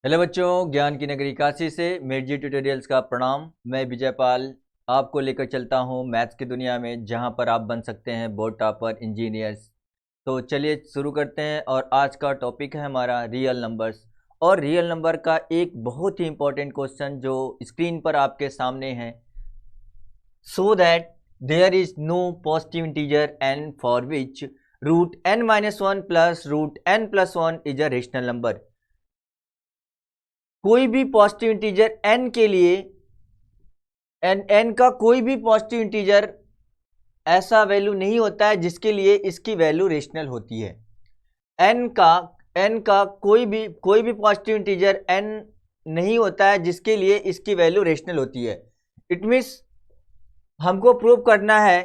Hello बच्चों, ज्ञान की नगरी काशी से मेरी ट्यूटोरियल्स का प्रणाम। मैं विजय पाल आपको लेकर चलता हूं मैथ्स की दुनिया में, जहां पर आप बन सकते हैं बोर्ड टॉपर, इंजीनियर्स। तो चलिए शुरू करते हैं। और आज का टॉपिक है हमारा रियल नंबर्स। और रियल नंबर का एक बहुत ही इंपॉर्टेंट क्वेश्चन जो स्क्रीन पर आपके सामने है। So that there is no positive integer n for which root n minus one plus root n plus one is a rational number. कोई भी पॉजिटिव इंटीजर n के लिए n का कोई भी पॉजिटिव इंटीजर ऐसा वैल्यू नहीं होता है जिसके लिए इसकी वैल्यू रेशनल होती है। n का कोई भी पॉजिटिव इंटीजर n नहीं होता है जिसके लिए इसकी वैल्यू रेशनल होती है। इट मीन्स हमको प्रूव करना है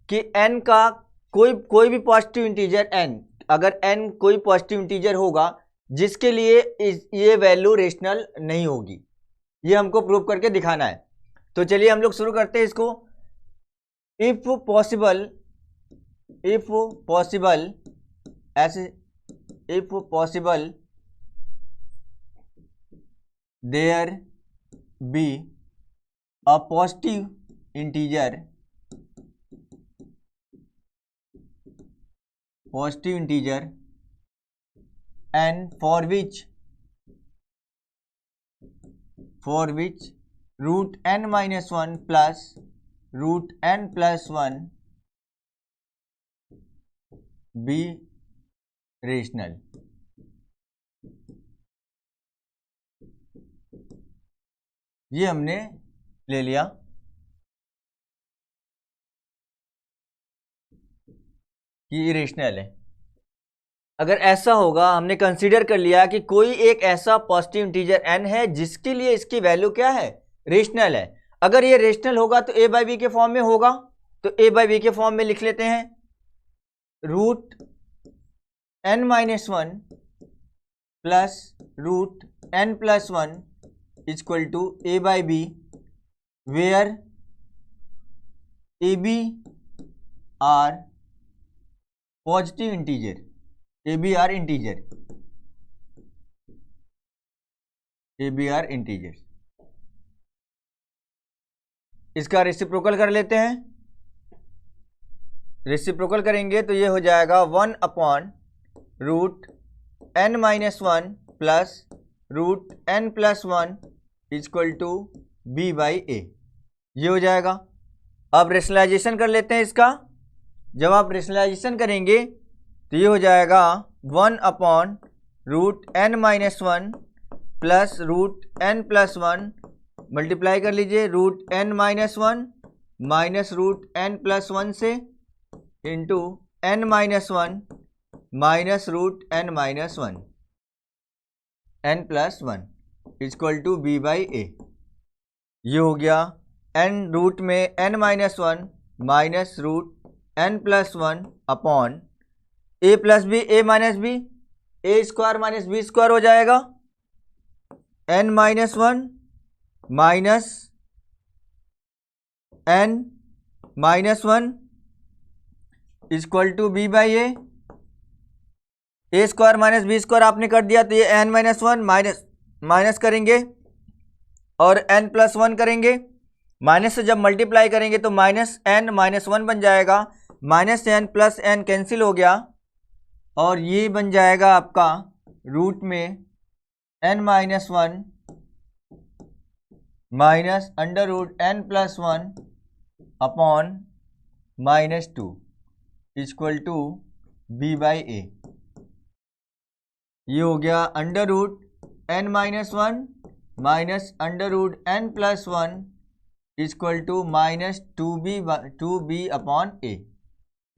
कि n का कोई भी पॉजिटिव इंटीजर n, अगर n कोई पॉजिटिव इंटीजर होगा जिसके लिए ये वैल्यू रेशनल नहीं होगी, ये हमको प्रूव करके दिखाना है। तो चलिए हम लोग शुरू करते हैं इसको। इफ पॉसिबल ऐसे if possible there be a positive integer n for which root n minus 1 plus root n plus 1 be rational। ये हमने ले लिया कि इरेशनल है। अगर ऐसा होगा, हमने कंसीडर कर लिया कि कोई एक ऐसा पॉजिटिव इंटीजर n है जिसके लिए इसकी वैल्यू क्या है, रेशनल है। अगर ये रेशनल होगा तो a बाई बी के फॉर्म में होगा, तो a बाई बी के फॉर्म में लिख लेते हैं। Root n minus one plus root n plus one equal to a by B, where A B are positive integer, A B are integer. इसका रेसिप्रोकल कर लेते हैं। रेसिप्रोकल करेंगे तो ये हो जाएगा 1 upon root n minus one plus root n plus one equal to b by a, ये हो जाएगा। अब रेशनलाइजेशन कर लेते हैं इसका। जब आप रेशनलाइजेशन करेंगे तो ये हो जाएगा 1 upon root n minus one plus root n plus one, multiply कर लीजिए root n minus one minus root n plus one से, into n minus one minus root n minus one n plus one equal to b by a. ये हो गया n root में n minus one minus root n plus one upon a plus b, a minus b, a square minus B square हो जाएगा। n minus one minus n minus one equal to B by A square minus B square आपने कर दिया, तो ये n minus one minus करेंगे और n plus one करेंगे। माइनस से जब मल्टीप्लाई करेंगे तो माइनस n माइनस वन बन जाएगा, minus n plus n cancel हो गया और ये बन जाएगा आपका रूट में n minus one minus under root n plus one upon minus two equal to b by a. ये हो गया under root n minus one minus under root n plus one equal to minus two b upon a,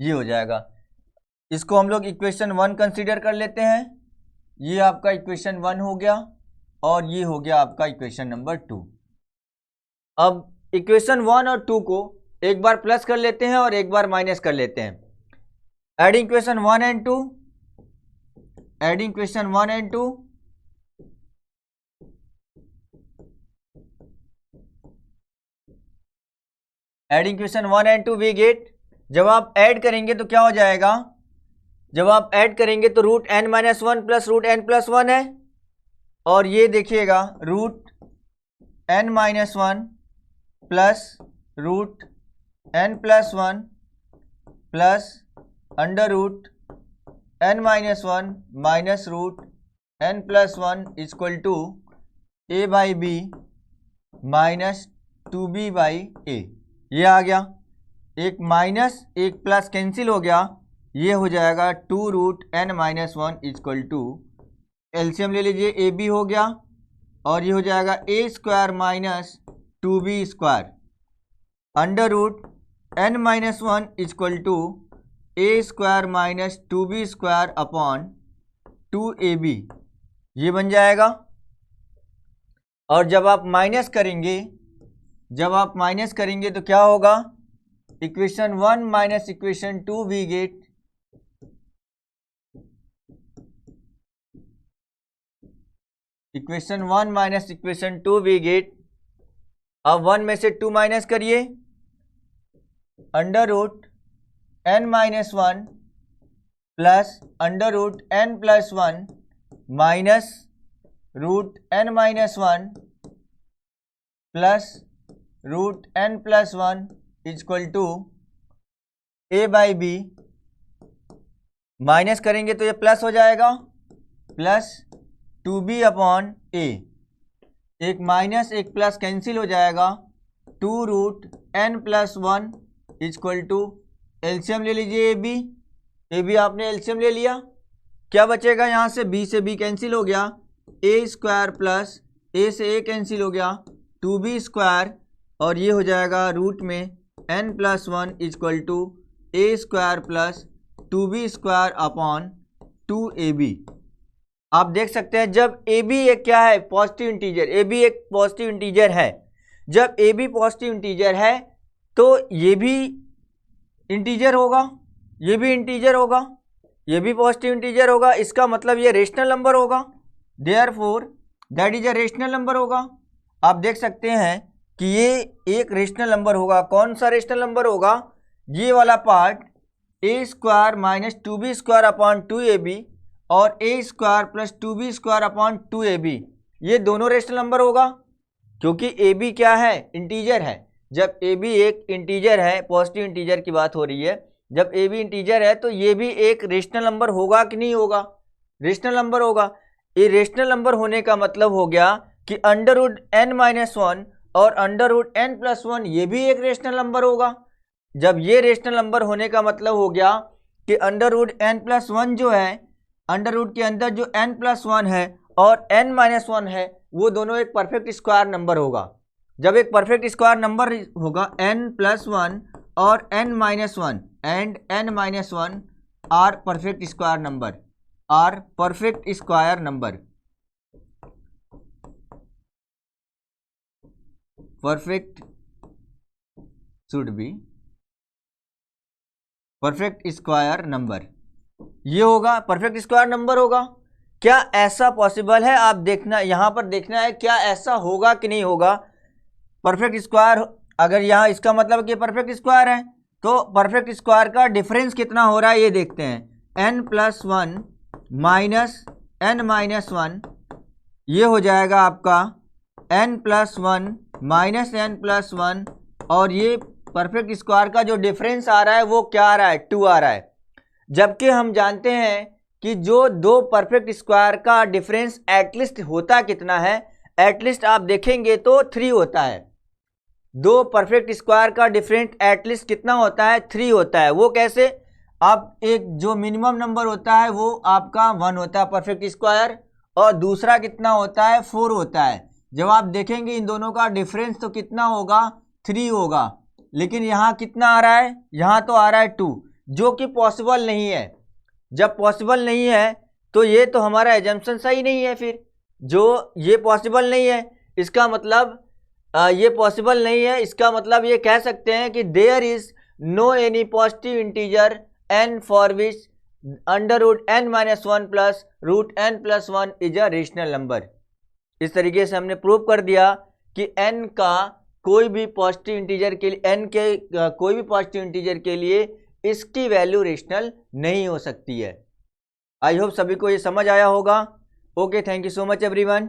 ये हो जाएगा। इसको हम लोग equation one consider कर लेते हैं। ये आपका इक्वेशन वन हो गया और ये हो गया आपका इक्वेशन नंबर टू। अब इक्वेशन वन और टू को एक बार प्लस कर लेते हैं और एक बार माइनस कर लेते हैं। Adding equation one and two, adding equation one and two, adding equation one and two we get, जब आप ऐड करेंगे तो क्या हो जाएगा, जब आप ऐड करेंगे तो root n minus one plus root n plus one है, और ये देखिएगा root n-1 plus root n+1 plus under root n-1 minus root n+1 equal to a by B minus 2b by a. ये आ गया, एक माइनस एक plus cancel हो गया, ये हो जाएगा 2 root n-1 equal to, LCM ले लीजिए, ए बी हो गया और ये हो जाएगा a square minus 2b square under root n-1 equal to A square minus 2b square upon 2ab, ये बन जाएगा। और जब आप माइनस करेंगे तो क्या होगा, equation 1 minus equation 2 we get equation 1 minus equation 2 we get. अब 1 में से 2 माइनस करिए, under root n-1 plus under root n+1 minus root n-1 plus root n+1 equal to a by B, minus करेंगे तो ये प्लस हो जाएगा, plus 2b upon a, एक माइनस एक प्लस कैंसिल हो जाएगा, 2 root n+1 equal to, LCM ले लीजिए ए बी आपने एलसीएम ले लिया, क्या बचेगा यहाँ से, b से b कैंसिल हो गया, ए स्क्वायर प्लस a से a कैंसिल हो गया, 2b स्क्वायर और ये हो जाएगा रूट में n+1 equal to A square plus 2b square upon 2ab। आप देख सकते हैं जब ए बी एक क्या है, पॉजिटिव इंटीजर, ए बी एक पॉजिटिव इंटीजर है, जब ए बी पॉजिटिव इंटीजर है तो ये भी इंटीजर होगा, ये भी इंटीजर होगा, ये भी पॉजिटिव इंटीजर होगा, इसका मतलब ये रेशनल नंबर होगा, therefore that is a rational number होगा। आप देख सकते हैं कि ये एक रेशनल नंबर होगा। कौन सा रेशनल नंबर होगा, ये वाला part a square minus 2b square upon 2ab और a square plus 2b square upon 2ab, ये दोनों रेशनल नंबर होगा क्योंकि ए बी क्या है, इंटीजर है। जब ए बी एक इंटीजर है, पॉजिटिव इंटीजर की बात हो रही है, जब ए बी इंटीजर है तो ये भी एक रेशनल नंबर होगा कि नहीं होगा, रेशनल नंबर होगा। ये रेशनल नंबर होने का मतलब हो गया कि अंडर रूट n-1 और अंडर रूट n+1 ये भी एक रेशनल नंबर होगा। जब ये रेशनल नंबर होने का मतलब हो गया कि अंडर रूट n+1 जो है, अंडर रूट के अंदर जो n+1 है और n-1 है, वो दोनों एक परफेक्ट स्क्वायर नंबर होगा। जब एक परफेक्ट स्क्वायर नंबर होगा n+1 और n-1 and n-1 are perfect square number, are perfect square number, perfect should be perfect square number, ये होगा परफेक्ट स्क्वायर नंबर होगा। क्या ऐसा पॉसिबल है, आप देखना, यहां पर देखना है क्या ऐसा होगा कि नहीं होगा। परफेक्ट स्क्वायर अगर यहाँ, इसका मतलब कि परफेक्ट स्क्वायर है, तो परफेक्ट स्क्वायर का डिफरेंस कितना हो रहा है ये देखते हैं, n+1 माइनस n-1, ये हो जाएगा आपका n+1 माइनस n+1 और ये परफेक्ट स्क्वायर का जो डिफरेंस आ रहा है वो क्या आ रहा है, 2 आ रहा है। जबकि हम जानते हैं कि जो दो परफेक्ट स्क्वायर का डिफरेंस एटलीस्ट होता कितना है, एटलीस्ट आप देखेंगे तो 3 होता है। दो परफेक्ट स्क्वायर का डिफरेंस एटलीस्ट कितना होता है, 3 होता है। वो कैसे, आप एक जो मिनिमम नंबर होता है वो आपका 1 होता है परफेक्ट स्क्वायर, और दूसरा कितना होता है, 4 होता है। जब आप देखेंगे इन दोनों का डिफरेंस तो कितना होगा, 3 होगा। लेकिन यहाँ कितना आ रहा है, यहाँ तो आ रहा है 2, जो कि पॉसिबल नहीं है। जब पॉसिबल नहीं है तो ये तो हमारा एजम्पशन सही नहीं है। फिर जो ये पॉसिबल नहीं है, इसका मतलब ये पॉसिबल नहीं है, इसका मतलब ये कह सकते हैं कि there is no any positive integer n for which under root n-1 plus root n+1 is a rational number. इस तरीके से हमने प्रूव कर दिया कि n का कोई भी पॉजिटिव इंटीजर के लिए, n के कोई भी पॉजिटिव इंटीजर के लिए इसकी वैल्यू रेशनल नहीं हो सकती है। आई होप सभी को ये समझ आया होगा। Okay, thank you so much everyone.